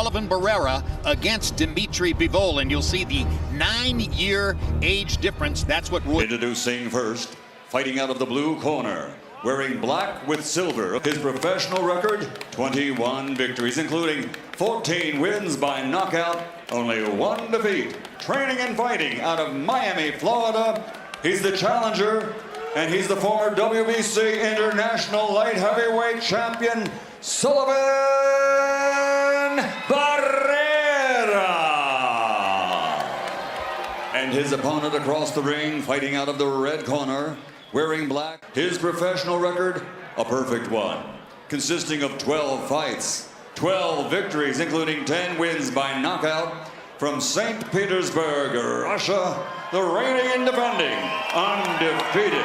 Sullivan Barrera against Dmitry Bivol, and you'll see the 9-year age difference. That's what Roy. Introducing first, fighting out of the blue corner, wearing black with silver. His professional record, 21 victories, including 14 wins by knockout, only 1 defeat. Training and fighting out of Miami, Florida. He's the challenger, and he's the former WBC International Light Heavyweight Champion, Sullivan Barrera. And his opponent across the ring, fighting out of the red corner, wearing black. His professional record, a perfect one, consisting of 12 fights, 12 victories, including 10 wins by knockout. From St. Petersburg, Russia, the reigning and defending, undefeated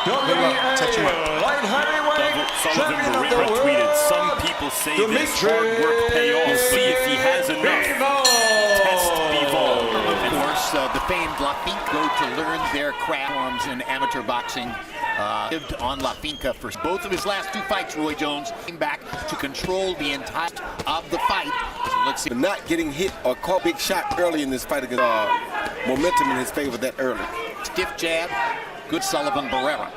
WBA Light Heavyweight Champion of the world, tweeted, "Some people say this hard work pay off. See if he has enough." Test Bivol. Of course, the famed La Finca go to learn their craft forms in amateur boxing. Lived on La Finca for both of his last 2 fights. Roy Jones came back to control the entire of the fight. So let's see. Not getting hit or caught big shot early in this fight against momentum in his favor that early. Stiff jab, good Sullivan Barrera.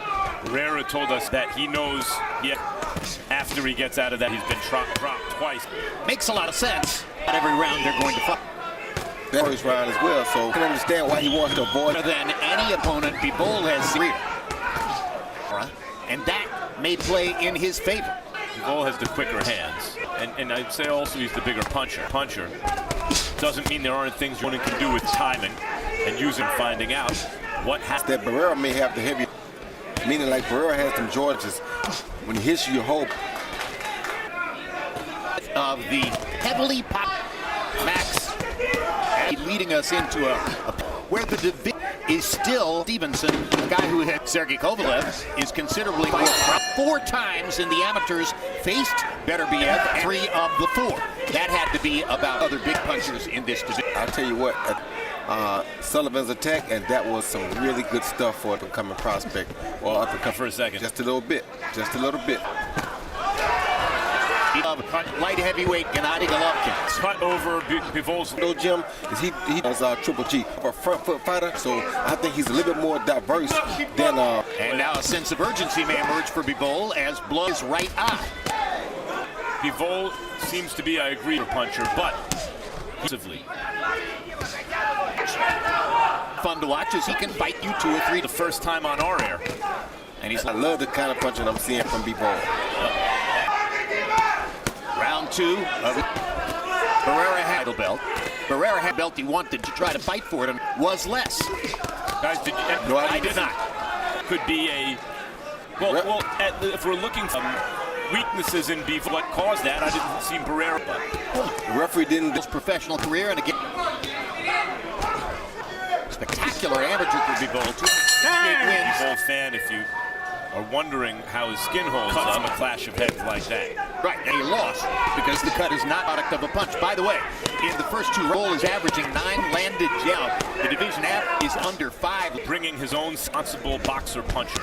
Barrera told us that he knows after he gets out of that he's been dropped twice. Makes a lot of sense. Not every round they're going to fight. That first round as well, so I can understand why he wants to avoid. Better than any opponent, Bivol has rear. And that may play in his favor. Bivol has the quicker hands, and I'd say also he's the bigger puncher. Doesn't mean there aren't things one can do with timing and using finding out what happens. That Barrera may have the heavy, meaning like Barrera has them Georges. When he hits you, hope. Of the heavily pop Max leading us into where the division is still Stevenson, a guy who had Sergey Kovalev, is considerably more. 4 times in the amateurs faced Beterbiev, 3 of the 4. That had to be about other big punchers in this division. I'll tell you what, Sullivan's attack, and that was some really good stuff for the coming prospect. Or uppercut for a second. Just a little bit. Just a little bit. Light heavyweight Gennady Golovkin. Cut over Bivol's. Jim, is he has Triple G, a front foot fighter, so I think he's a little bit more diverse than. And now a sense of urgency may emerge for Bivol as blow his right eye. Bivol seems to be, I agree, a puncher, but aggressively. Fun to watch as he can fight you 2 or 3 the first time on our air. And I love the kind of punching I'm seeing from Bivol. Round 2 of Barrera had a belt. Barrera had a belt he wanted to try to fight for it and was less. Guys, No, I did not. Could be a if we're looking for weaknesses in Bivol, what caused that? I didn't see Barrera. The referee didn't. His professional career, and again, spectacular amateur for Bivol. 2 wins. Bivol fan, if you are wondering how his skin holds up in a clash of heads like that. Right, and he lost because the cut is not product of a punch. By the way, in the first 2 roll is averaging 9 landed jabs. The division average is under 5. Bringing his own responsible boxer punches.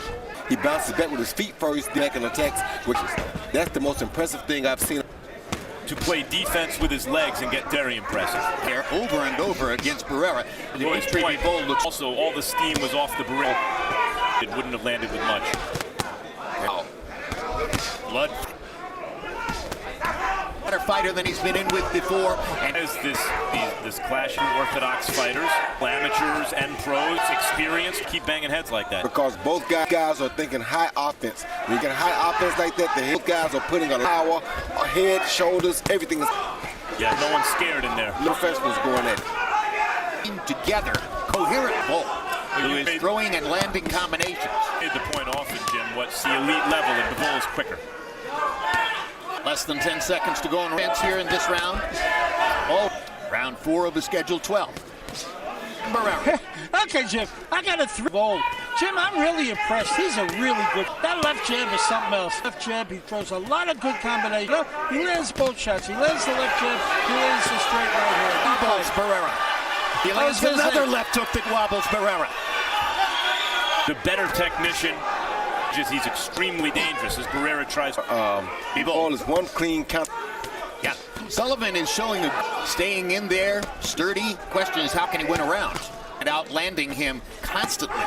He bounces back with his feet first, back and attacks, that's the most impressive thing I've seen. To play defense with his legs and get very impressive. Here, over and over against Barrera. Dmitry Bivol looks also, all the steam was off the Barrera. It wouldn't have landed with much. Wow. Blood. Better fighter than he's been in with before. And as this clash of orthodox fighters, amateurs and pros, experienced, keep banging heads like that. Because both guys are thinking high offense. When you get high offense like that, both guys are putting on power, head, shoulders, everything is. Yeah, no one's scared in there. Professionals going at it. Together, coherent ball. Who is throwing and landing combinations. Made the point often, Jim, what's the elite level, and Bivol is quicker. Less than 10 seconds to go on events here in this round. Oh, round 4 of the scheduled 12. Barrera. Okay, Jim, I got a 3 volt. Jim, I'm really impressed. He's a really good. That left jab is something else. Left jab, he throws a lot of good combinations. No, he lands both shots. He lands the left jab, he lands the straight right hand. Wobbles Barrera. He lands another left hook that wobbles Barrera. The better technician, he's extremely dangerous as Barrera tries. Bivol is one clean count. Yeah, Sullivan is showing staying in there, sturdy. Question is, how can he win a round? And outlanding him constantly.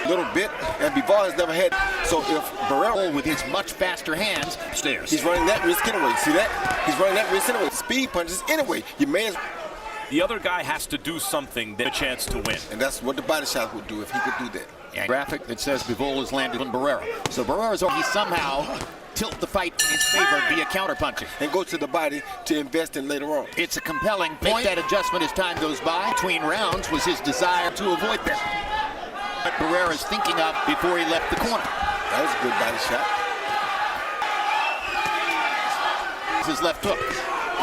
Little bit, and Bivol has never had. So if Barrera, with his much faster hands, stairs. he's running that risk anyway. See that? He's running that risk anyway. Speed punches anyway. Your man's. The other guy has to do something to have a chance to win. And that's what the body shot would do if he could do that. And graphic that says Bivol has landed on Barrera. So Barrera's he somehow tilt the fight in his favor via counterpunching. And go to the body to invest in later on. It's a compelling point. That adjustment as time goes by. Between rounds was his desire to avoid that. What Barrera's thinking of before he left the corner. That was a good body shot. His left hook.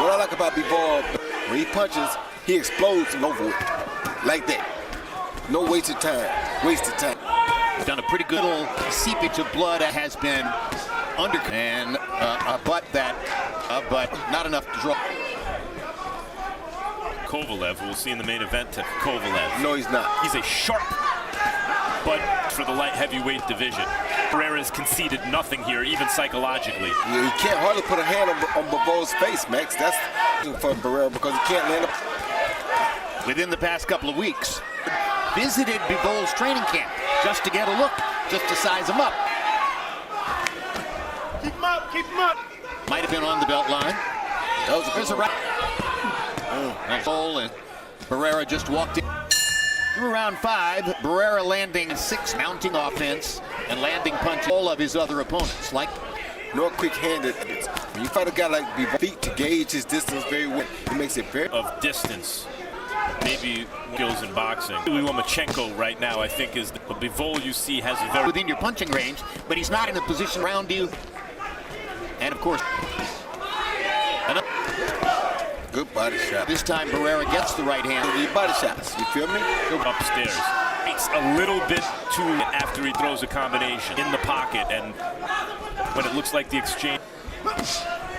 What I like about Bivol, when he punches, he explodes and over it. Like that. No wasted time. Wasted time. Done a pretty good little seepage of blood that has been under and but not enough to draw. Kovalev, we'll see in the main event to Kovalev. No, he's not. He's a sharp, but for the light heavyweight division. Barrera's conceded nothing here, even psychologically. Yeah, he can't hardly put a hand on Bivol's face, Max. That's for Barrera because he can't land up. Within the past couple of weeks, visited Bivol's training camp just to get a look, just to size him up. Keep him up, keep him up. Might have been on the belt line. That was a There's a right. Nice hole, and Barrera just walked in. Through round 5, Barrera landing 6, mounting offense and landing punches all of his other opponents. Like no quick-handed. When you fight a guy like Bivol, feet to gauge his distance very well, it makes it very of distance. Maybe skills in boxing. Lomachenko right now, I think, is the Bivol you see has a very within your punching range, but he's not in a position around you. And of course, good body shot. This time Barrera gets the right hand. The body shots, you feel me? upstairs. Takes a little bit too after he throws a combination in the pocket, and when it looks like the exchange.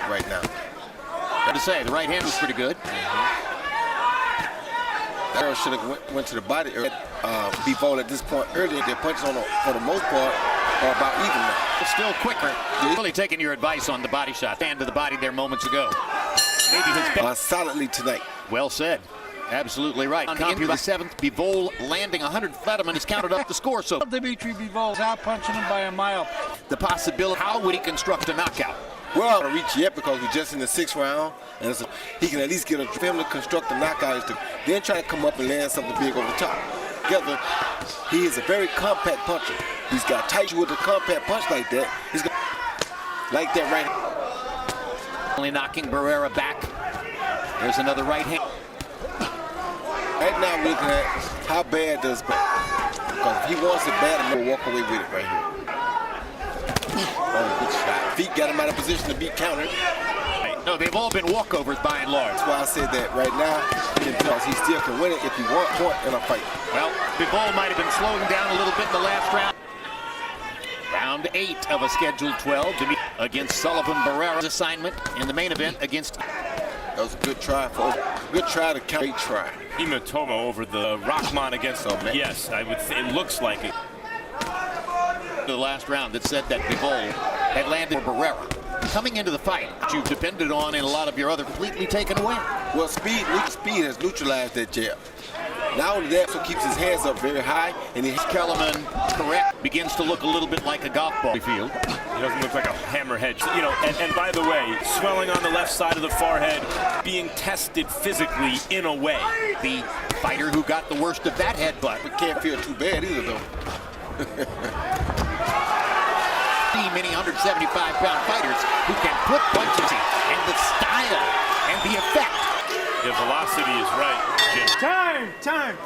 Right now. Got to say, the right hand was pretty good. Barrera should have went to the body. Bivol at this point earlier, their punches for the most part are about even now. Still quicker. You're really taking your advice on the body shot. Hand to the body there moments ago. Maybe his best. Solidly tonight. Well said. Absolutely right. Into the 7th, Bivol landing 100. Fetterman has counted up the score. So Dmitry Bivol is out punching him by a mile. The possibility, how would he construct a knockout? We're not going to reach yet because we're just in the 6th round. And so he can at least get for him to construct a knockout, then try to come up and land something big over the top. Together, he is a very compact puncher. He's got tight with a compact punch like that. He's got like that right. Only knocking Barrera back. There's another right hand. Right now we're looking at how bad does because if he wants it bad, he'll walk away with it right here. Oh, good shot. Feet got him out of position to be countered. No, they've all been walkovers by and large. That's why I said that right now, because he still can win it if he wants point in a fight. Well, Bivol might have been slowing down a little bit in the last round. Round 8 of a scheduled 12 to be against Sullivan Barrera's assignment in the main event against. That was a good try, folks. Good try to count. Great try. Imatomo over the Rockman against him. Yes, I would say it looks like it. The last round that said that Bivol had landed for Barrera. Coming into the fight, you've depended on in a lot of your other completely taken away. Well, speed has neutralized that jab. Not only that, so keeps his hands up very high, and Kellerman, correct, begins to look a little bit like a golf ball field. He doesn't look like a hammerhead. You know, and by the way, swelling on the left side of the forehead, being tested physically in a way. The fighter who got the worst of that headbutt. We can't feel too bad either, though. Many 175-pound fighters who can put punches in, and the style and the effect. The velocity is right, Jim. Time.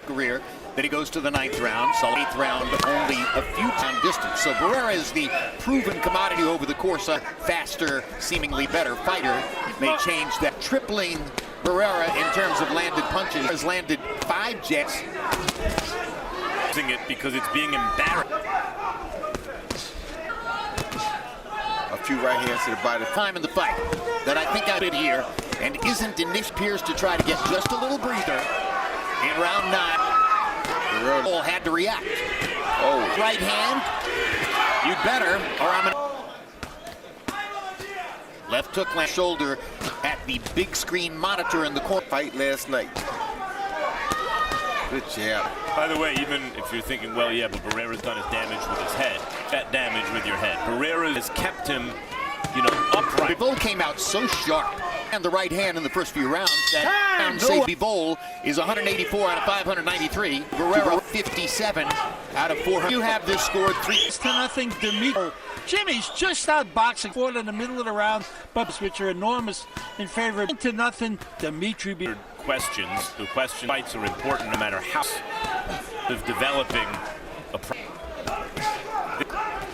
Career that he goes to the 9th round, so 8th round only a few time distance. So Barrera is the proven commodity over the course. A faster, seemingly better fighter may change that. Tripling Barrera in terms of landed punches has landed 5 jets. It because it's being embarrassed. A few right hands to the body. Time in the fight that I think I did here, and isn't Nish appears to try to get just a little breather in round 9. Barrera had to react. Oh, right hand. You'd better, or I'm gonna. Left hook, left shoulder at the big screen monitor in the corner. Fight last night. Good jab. By the way, even if you're thinking, well, yeah, but Barrera's done his damage with his head. That damage with your head. Barrera has kept him, upright. Bivol came out so sharp and the right hand in the first few rounds that say Bivol is 184 out of 593. Barrera 57 out of 400. You have this scored 3-0 Dmitry. Jimmy's just out boxing forward in the middle of the round, but which are enormous in favor of 2-0 Dmitry Bivol. Questions. The question fights are important no matter how of developing a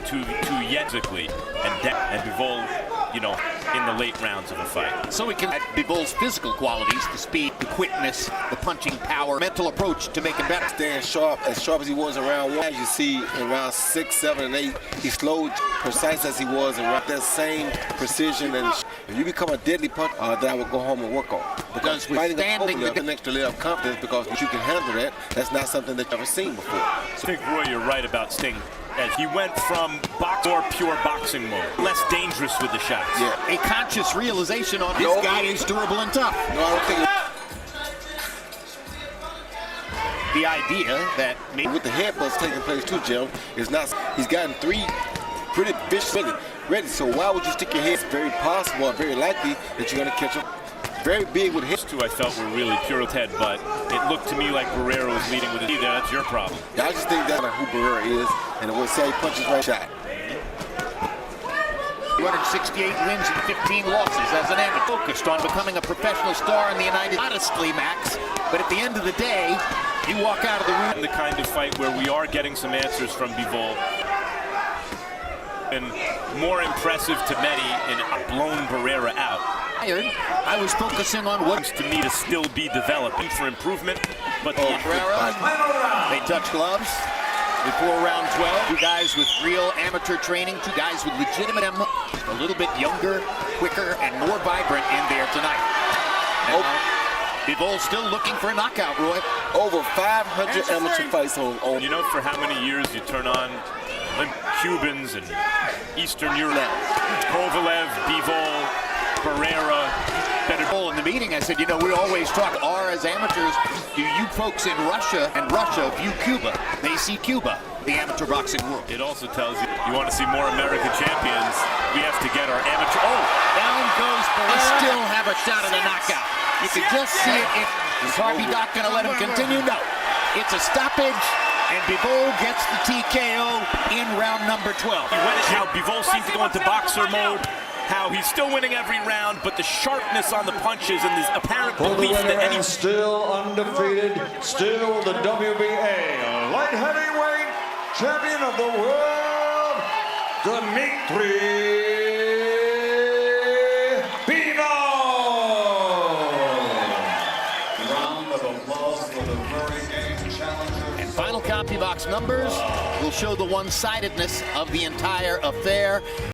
to yet physically and Bivol, in the late rounds of a fight. So we can add Bivol's physical qualities, the speed, the quickness, the punching power, mental approach to make him better. Staying sharp as he was in round 1. As you see in round 6, 7, and 8, he slowed precise as he was in round. That same precision, and if you become a deadly puncher, that I would go home and work on. Because withstanding the next layer of confidence, because you can handle that. That's not something that you've ever seen before. I think, Roy, you're right about Sting. As he went from pure boxing mode, less dangerous with the shots. Yeah. A conscious realization on this guy is durable and tough. No, I don't think the idea that with the headbutts taking place too, Jim, is not. He's gotten 3 pretty vicious ready. So why would you stick your head? It's very possible, or very likely that you're going to catch him. Very big with hits. Two I felt were really pure with head, but it looked to me like Barrera was leading with it. That's your problem. Yeah, I just think that's who Barrera is, and it would say he punches right shot. 268 wins and 15 losses as an amateur. Focused on becoming a professional star in the United States. Modestly, Max, but at the end of the day, you walk out of the room. The kind of fight where we are getting some answers from Bivol. And more impressive to many in blown Barrera out. I was focusing on what to me to still be developing for improvement, but Barrera, they touch gloves before round 12. 2 guys with real amateur training, 2 guys with legitimate, a little bit younger, quicker, and more vibrant in there tonight. Bivol still looking for a knockout, Roy. Over 500 amateur fights on. For how many years you turn on Cubans and Eastern Europe, Kovalev, Bivol, Barrera, better. In the meeting, I said, we always talk, as amateurs, do you folks in Russia view Cuba? They see Cuba, the amateur boxing world. It also tells you want to see more American champions. We have to get our amateur. Down goes Barrera. They still have a shot at a knockout. You can just see it. Is Harvey Dock going to let him continue? No. It's a stoppage. And Bivol gets the TKO in round number 12. How Bivol seems to go into boxer mode, how he's still winning every round, but the sharpness on the punches and this apparent belief that any... Still undefeated, still the WBA Light Heavyweight Champion of the World, Dmitry Bivol. Round of applause for the very game challenger. Final Compubox numbers will show the one-sidedness of the entire affair.